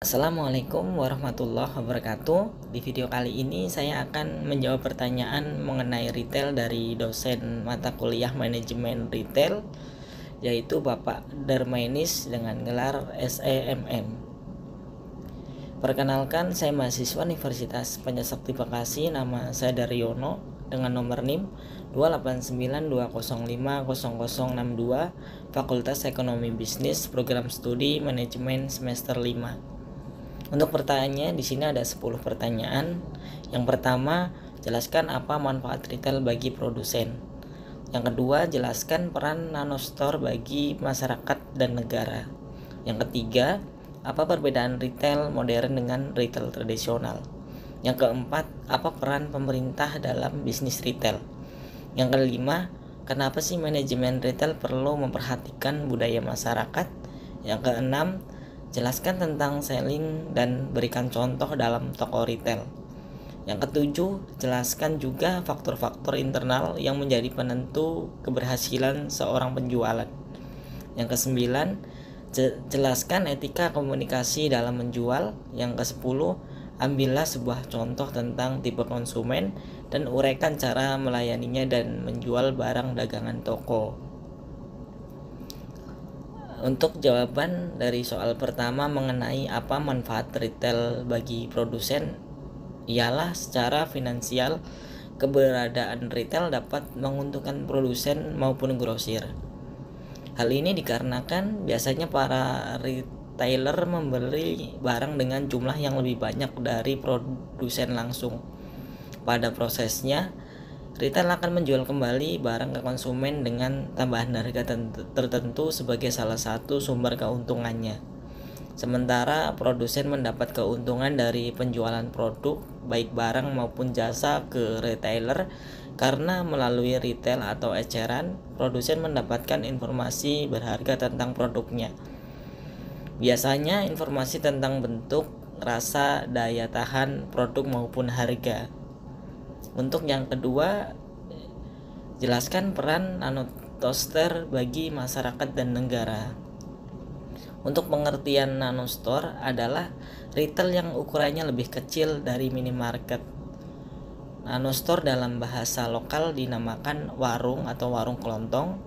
Assalamualaikum warahmatullahi wabarakatuh. Di video kali ini saya akan menjawab pertanyaan mengenai retail dari dosen mata kuliah manajemen retail, yaitu Bapak Darmainis dengan gelar SEMM. Perkenalkan, saya mahasiswa Universitas Pancasakti Bekasi. Nama saya Daryono dengan nomor NIM 28920500062, Fakultas Ekonomi Bisnis, Program Studi Manajemen semester 5. Untuk pertanyaannya, di sini ada 10 pertanyaan. Yang pertama, jelaskan apa manfaat retail bagi produsen. Yang kedua, jelaskan peran nanostore bagi masyarakat dan negara. Yang ketiga, apa perbedaan retail modern dengan retail tradisional. Yang keempat, apa peran pemerintah dalam bisnis retail. Yang kelima, kenapa sih manajemen retail perlu memperhatikan budaya masyarakat. Yang keenam, jelaskan tentang selling dan berikan contoh dalam toko retail. Yang ketujuh, jelaskan juga faktor-faktor internal yang menjadi penentu keberhasilan seorang penjualan. Yang kesembilan, jelaskan etika komunikasi dalam menjual. Yang kesepuluh, ambillah sebuah contoh tentang tipe konsumen dan uraikan cara melayaninya dan menjual barang dagangan toko. Untuk jawaban dari soal pertama mengenai apa manfaat retail bagi produsen, ialah secara finansial keberadaan retail dapat menguntungkan produsen maupun grosir. Hal ini dikarenakan biasanya para retailer membeli barang dengan jumlah yang lebih banyak dari produsen langsung. Pada prosesnya, retail akan menjual kembali barang ke konsumen dengan tambahan harga tertentu sebagai salah satu sumber keuntungannya. Sementara produsen mendapat keuntungan dari penjualan produk baik barang maupun jasa ke retailer, karena melalui retail atau eceran, produsen mendapatkan informasi berharga tentang produknya. Biasanya informasi tentang bentuk, rasa, daya tahan produk maupun harga. Untuk yang kedua, jelaskan peran nanostore bagi masyarakat dan negara. Untuk pengertian nanostore adalah retail yang ukurannya lebih kecil dari minimarket. Nanostore dalam bahasa lokal dinamakan warung atau warung kelontong.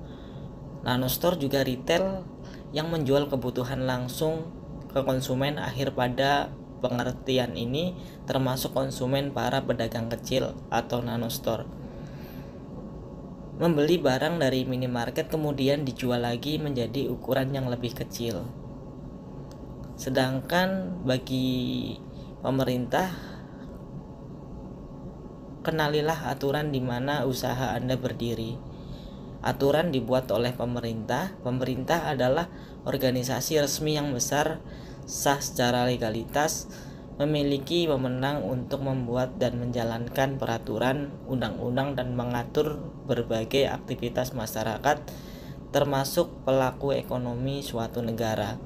Nanostore juga retail yang menjual kebutuhan langsung ke konsumen akhir. Pada pengertian ini termasuk konsumen para pedagang kecil atau nanostore membeli barang dari minimarket kemudian dijual lagi menjadi ukuran yang lebih kecil. Sedangkan bagi pemerintah, kenalilah aturan di mana usaha Anda berdiri. Aturan dibuat oleh pemerintah. Pemerintah adalah organisasi resmi yang besar, sah secara legalitas, memiliki wewenang untuk membuat dan menjalankan peraturan, undang-undang dan mengatur berbagai aktivitas masyarakat, termasuk pelaku ekonomi suatu negara.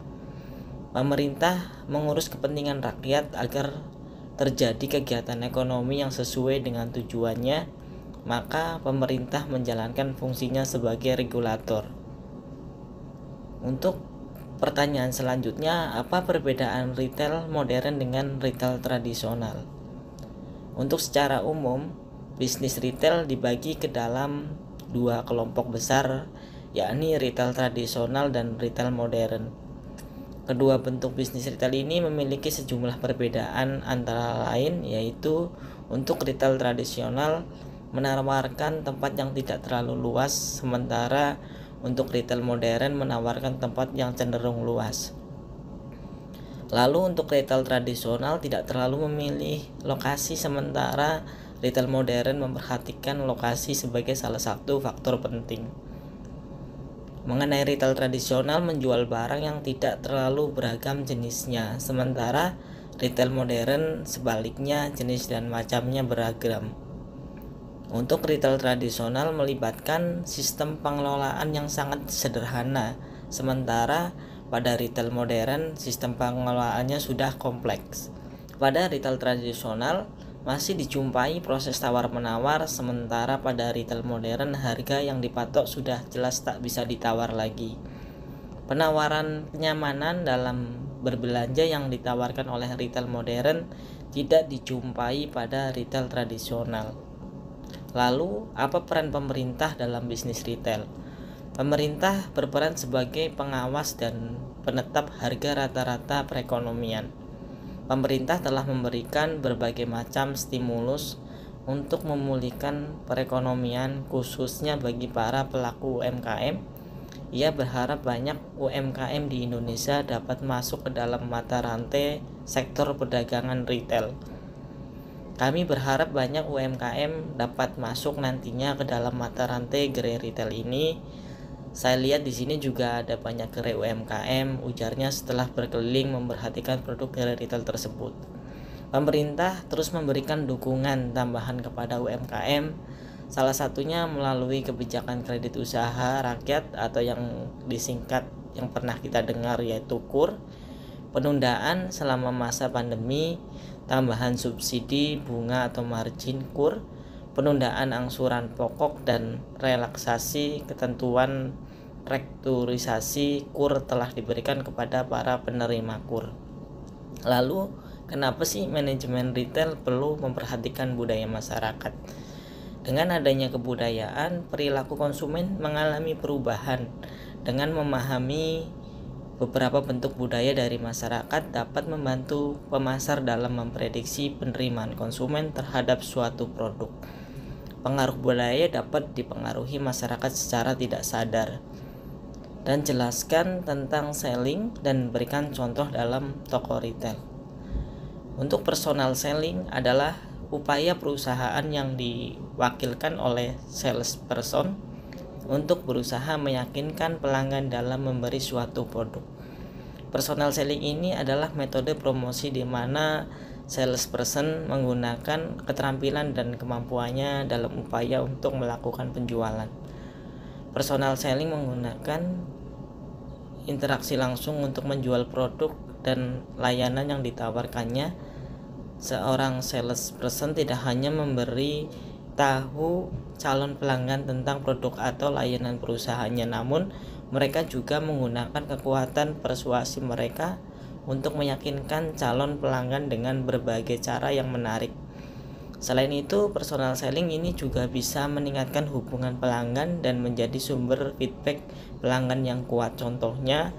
Pemerintah mengurus kepentingan rakyat agar terjadi kegiatan ekonomi yang sesuai dengan tujuannya, maka pemerintah menjalankan fungsinya sebagai regulator. Untuk pertanyaan selanjutnya, apa perbedaan retail modern dengan retail tradisional? Untuk secara umum, bisnis retail dibagi ke dalam dua kelompok besar, yakni retail tradisional dan retail modern. Kedua bentuk bisnis retail ini memiliki sejumlah perbedaan, antara lain yaitu untuk retail tradisional menawarkan tempat yang tidak terlalu luas, sementara untuk retail modern menawarkan tempat yang cenderung luas. Lalu untuk retail tradisional tidak terlalu memilih lokasi, sementara retail modern memperhatikan lokasi sebagai salah satu faktor penting. Mengenai retail tradisional menjual barang yang tidak terlalu beragam jenisnya, sementara retail modern sebaliknya jenis dan macamnya beragam. Untuk retail tradisional melibatkan sistem pengelolaan yang sangat sederhana, sementara pada retail modern sistem pengelolaannya sudah kompleks. Pada retail tradisional masih dijumpai proses tawar-menawar, sementara pada retail modern harga yang dipatok sudah jelas tak bisa ditawar lagi. Penawaran kenyamanan dalam berbelanja yang ditawarkan oleh retail modern tidak dijumpai pada retail tradisional. Lalu, apa peran pemerintah dalam bisnis retail? Pemerintah berperan sebagai pengawas dan penetap harga rata-rata perekonomian. Pemerintah telah memberikan berbagai macam stimulus untuk memulihkan perekonomian, khususnya bagi para pelaku UMKM. Ia berharap banyak UMKM di Indonesia dapat masuk ke dalam mata rantai sektor perdagangan retail. Kami berharap banyak UMKM dapat masuk nantinya ke dalam mata rantai gerai retail ini. Saya lihat di sini juga ada banyak gerai UMKM, ujarnya setelah berkeliling memperhatikan produk gerai retail tersebut. Pemerintah terus memberikan dukungan tambahan kepada UMKM, salah satunya melalui kebijakan kredit usaha rakyat atau yang disingkat yang pernah kita dengar yaitu KUR, penundaan selama masa pandemi, tambahan subsidi bunga atau margin KUR, penundaan angsuran pokok dan relaksasi ketentuan rekturisasi KUR telah diberikan kepada para penerima KUR. Lalu, kenapa sih manajemen retail perlu memperhatikan budaya masyarakat? Dengan adanya kebudayaan, perilaku konsumen mengalami perubahan. Dengan memahami beberapa bentuk budaya dari masyarakat dapat membantu pemasar dalam memprediksi penerimaan konsumen terhadap suatu produk. Pengaruh budaya dapat dipengaruhi masyarakat secara tidak sadar. Dan jelaskan tentang selling dan berikan contoh dalam toko retail. Untuk personal selling adalah upaya perusahaan yang diwakilkan oleh salesperson untuk berusaha meyakinkan pelanggan dalam memberi suatu produk. Personal selling ini adalah metode promosi di mana salesperson menggunakan keterampilan dan kemampuannya dalam upaya untuk melakukan penjualan. Personal selling menggunakan interaksi langsung untuk menjual produk dan layanan yang ditawarkannya. Seorang salesperson tidak hanya memberi tahu calon pelanggan tentang produk atau layanan perusahaannya, namun mereka juga menggunakan kekuatan persuasi mereka untuk meyakinkan calon pelanggan dengan berbagai cara yang menarik. Selain itu, personal selling ini juga bisa meningkatkan hubungan pelanggan dan menjadi sumber feedback pelanggan yang kuat. Contohnya,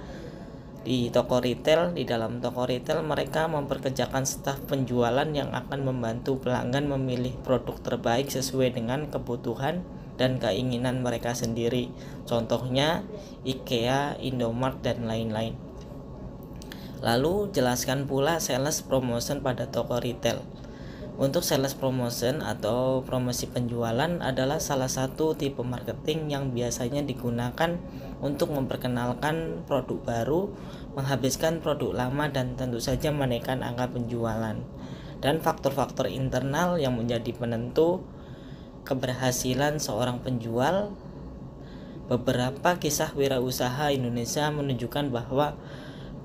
di dalam toko retail mereka memperkerjakan staf penjualan yang akan membantu pelanggan memilih produk terbaik sesuai dengan kebutuhan dan keinginan mereka sendiri. Contohnya IKEA, Indomaret, dan lain-lain. Lalu jelaskan pula sales promotion pada toko retail. Untuk sales promotion atau promosi penjualan adalah salah satu tipe marketing yang biasanya digunakan untuk memperkenalkan produk baru, menghabiskan produk lama, dan tentu saja menaikkan angka penjualan. Dan faktor-faktor internal yang menjadi penentu keberhasilan seorang penjual. Beberapa kisah wirausaha Indonesia menunjukkan bahwa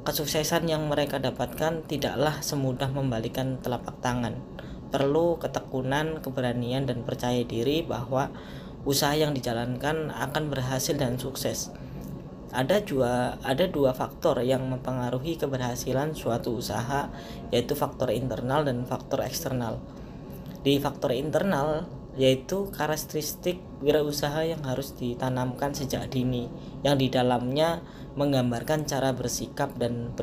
kesuksesan yang mereka dapatkan tidaklah semudah membalikan telapak tangan. Perlu ketekunan, keberanian, dan percaya diri bahwa usaha yang dijalankan akan berhasil dan sukses. Ada dua faktor yang mempengaruhi keberhasilan suatu usaha, yaitu faktor internal dan faktor eksternal. Di faktor internal, yaitu karakteristik wirausaha yang harus ditanamkan sejak dini, yang di dalamnya menggambarkan cara bersikap dan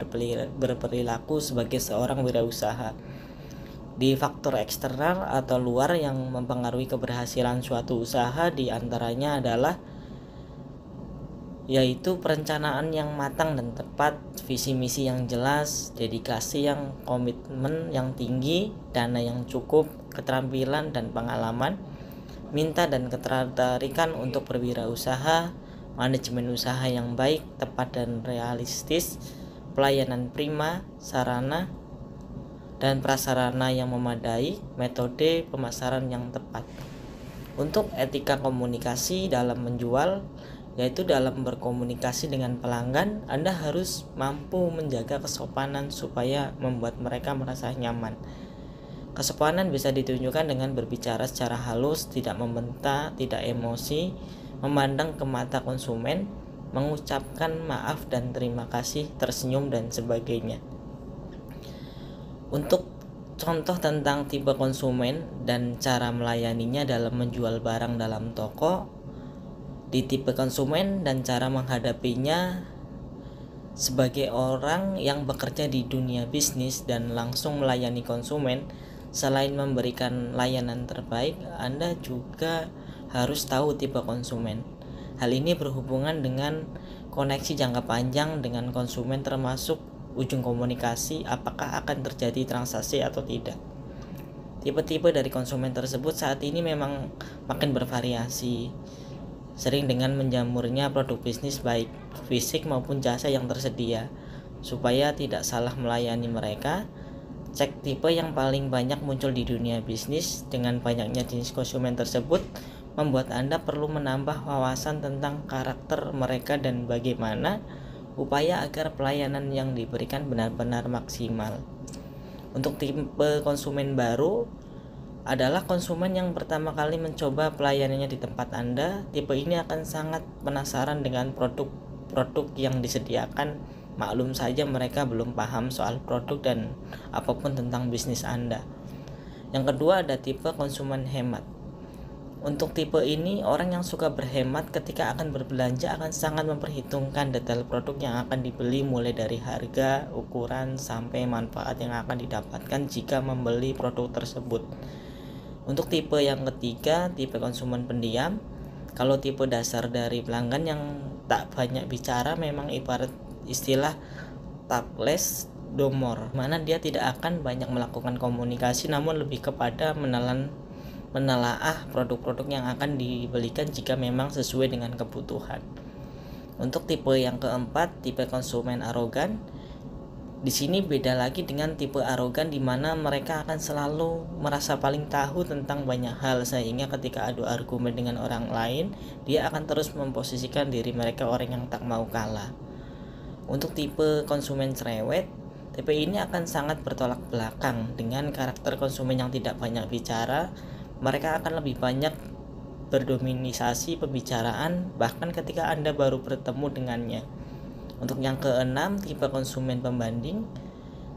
berperilaku sebagai seorang wirausaha. Di faktor eksternal atau luar yang mempengaruhi keberhasilan suatu usaha diantaranya adalah yaitu perencanaan yang matang dan tepat, visi misi yang jelas, dedikasi yang komitmen yang tinggi, dana yang cukup, keterampilan dan pengalaman, minta dan ketertarikan untuk berwirausaha, manajemen usaha yang baik, tepat dan realistis, pelayanan prima, sarana dan prasarana yang memadai, metode pemasaran yang tepat. Untuk etika komunikasi dalam menjual, yaitu dalam berkomunikasi dengan pelanggan, Anda harus mampu menjaga kesopanan supaya membuat mereka merasa nyaman. Kesopanan bisa ditunjukkan dengan berbicara secara halus, tidak membentak, tidak emosi, memandang ke mata konsumen, mengucapkan maaf dan terima kasih, tersenyum dan sebagainya. Untuk contoh tentang tipe konsumen dan cara melayaninya dalam menjual barang dalam toko, di tipe konsumen dan cara menghadapinya sebagai orang yang bekerja di dunia bisnis dan langsung melayani konsumen, selain memberikan layanan terbaik, Anda juga harus tahu tipe konsumen. Hal ini berhubungan dengan koneksi jangka panjang dengan konsumen, termasuk ujung komunikasi, apakah akan terjadi transaksi atau tidak. Tipe-tipe dari konsumen tersebut saat ini memang makin bervariasi, sering dengan menjamurnya produk bisnis baik fisik maupun jasa yang tersedia. Supaya tidak salah melayani mereka, cek tipe yang paling banyak muncul di dunia bisnis. Dengan banyaknya jenis konsumen tersebut membuat Anda perlu menambah wawasan tentang karakter mereka dan bagaimana upaya agar pelayanan yang diberikan benar-benar maksimal. Untuk tipe konsumen baru adalah konsumen yang pertama kali mencoba pelayanannya di tempat Anda. Tipe ini akan sangat penasaran dengan produk yang disediakan. Maklum saja mereka belum paham soal produk dan apapun tentang bisnis Anda. Yang kedua ada tipe konsumen hemat. Untuk tipe ini, orang yang suka berhemat ketika akan berbelanja akan sangat memperhitungkan detail produk yang akan dibeli, mulai dari harga, ukuran, sampai manfaat yang akan didapatkan jika membeli produk tersebut. Untuk tipe yang ketiga, tipe konsumen pendiam. Kalau tipe dasar dari pelanggan yang tak banyak bicara, memang ibarat istilah talk less do more, mana dia tidak akan banyak melakukan komunikasi, namun lebih kepada menelaah produk-produk yang akan dibelikan jika memang sesuai dengan kebutuhan. Untuk tipe yang keempat, tipe konsumen arogan. Di sini beda lagi dengan tipe arogan, di mana mereka akan selalu merasa paling tahu tentang banyak hal, sehingga ketika adu argumen dengan orang lain, dia akan terus memposisikan diri mereka orang yang tak mau kalah. Untuk tipe konsumen cerewet, tipe ini akan sangat bertolak belakang dengan karakter konsumen yang tidak banyak bicara. Mereka akan lebih banyak berdominasi pembicaraan bahkan ketika Anda baru bertemu dengannya. Untuk yang keenam, tipe konsumen pembanding,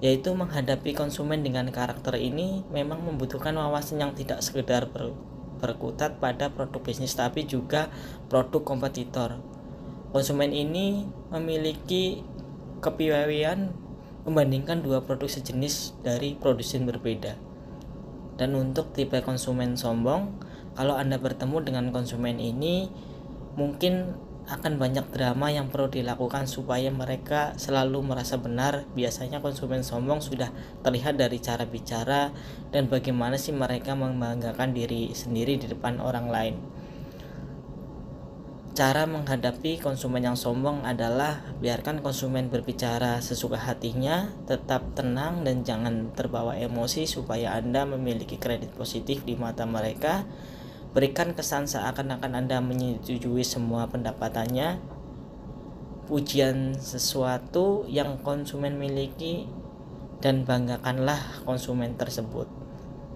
yaitu menghadapi konsumen dengan karakter ini memang membutuhkan wawasan yang tidak sekedar berkutat pada produk bisnis tapi juga produk kompetitor. Konsumen ini memiliki kepiawaian membandingkan dua produk sejenis dari produsen berbeda. Dan untuk tipe konsumen sombong, kalau Anda bertemu dengan konsumen ini, mungkin akan banyak drama yang perlu dilakukan supaya mereka selalu merasa benar. Biasanya konsumen sombong sudah terlihat dari cara bicara dan bagaimana sih mereka membanggakan diri sendiri di depan orang lain. Cara menghadapi konsumen yang sombong adalah biarkan konsumen berbicara sesuka hatinya, tetap tenang dan jangan terbawa emosi supaya Anda memiliki kredit positif di mata mereka. Berikan kesan seakan-akan Anda menyetujui semua pendapatannya. Pujian sesuatu yang konsumen miliki dan banggakanlah konsumen tersebut.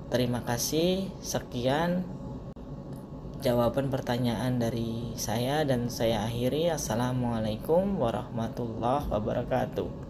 Terima kasih. Sekian jawaban pertanyaan dari saya dan saya akhiri. Assalamualaikum warahmatullahi wabarakatuh.